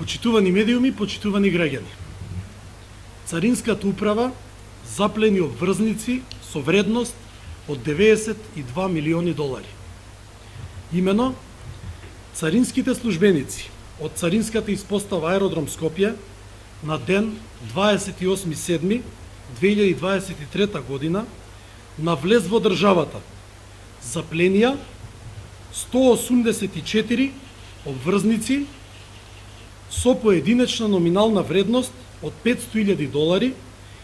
Почитувани медиуми, почитувани граѓани. Царинската управа заплени обврзници со вредност од 92 милиони долари. Имено, царинските службеници од царинската испостава аеродром Скопје на ден 28.7.2023 година навлез во државата запленија 184 обврзници со поединечна номинална вредност од 500.000 долари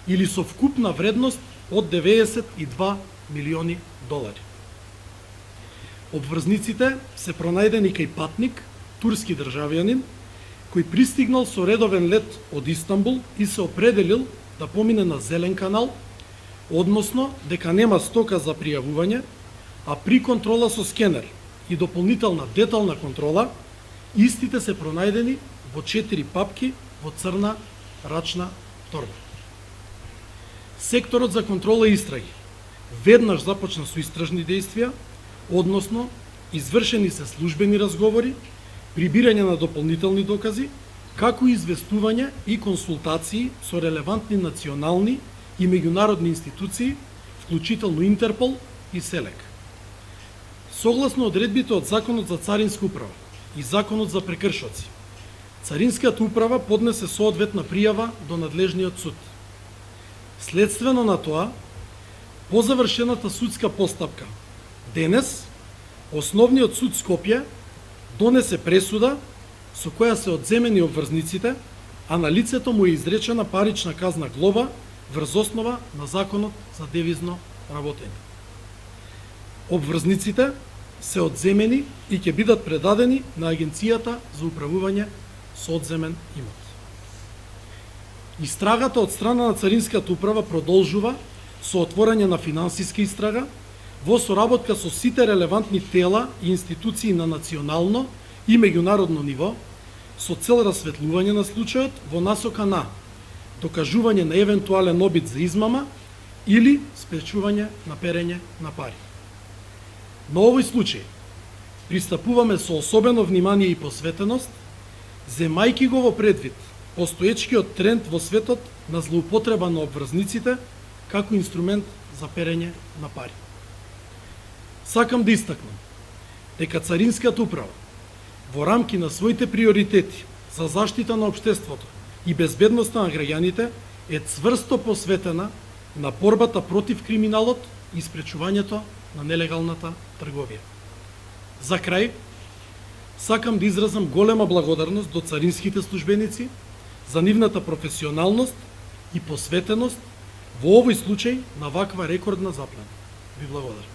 или со вкупна вредност од 92 милиони долари. Обврзниците се пронајдени кај патник, турски државјанин, кој пристигнал со редовен лет од Истанбул и се определил да помине на зелен канал, односно дека нема стока за пријавување, а при контрола со скенер и дополнителна детална контрола, истите се пронајдени во 4 папки во црна рачна торба. Секторот за контрола и истраги веднаш започна со истражни действија, односно извршени се службени разговори, прибирање на дополнителни докази, како и известување и консултации со релевантни национални и меѓународни институции, вклучително Интерпол и СЕЛЕК. Согласно одредбите од Законот за царинска управа и Законот за прекршоци, Царинската управа поднесе соодветна пријава до надлежниот суд. Следствено на тоа, по завршената судска постапка, денес Основниот суд Скопје донесе пресуда со која се одземени обврзниците, а на лицето му е изречена парична казна глоба врз основа на Законот за девизно работење. Обврзниците се одземени и ќе бидат предадени на Агенцијата за управување со одземен имот. Истрагата од страна на Царинската управа продолжува со отворање на финансиска истрага во соработка со сите релевантни тела и институции на национално и меѓународно ниво со цел расветлување на случајот во насока на докажување на евентуален обид за измама или спречување на перење на пари. На овој случај пристапуваме со особено внимание и посветеност, земајки го во предвид постоечкиот тренд во светот на злоупотреба на обврзниците како инструмент за перење на пари. Сакам да истакнам дека Царинската управа во рамки на своите приоритети за заштита на општеството и безбедноста на граѓаните е цврсто посветена на борбата против криминалот и спречувањето на нелегалната трговија. За крај, сакам да изразам голема благодарност до царинските службеници за нивната професионалност и посветеност во овој случај на ваква рекордна заплена. Ви благодарам.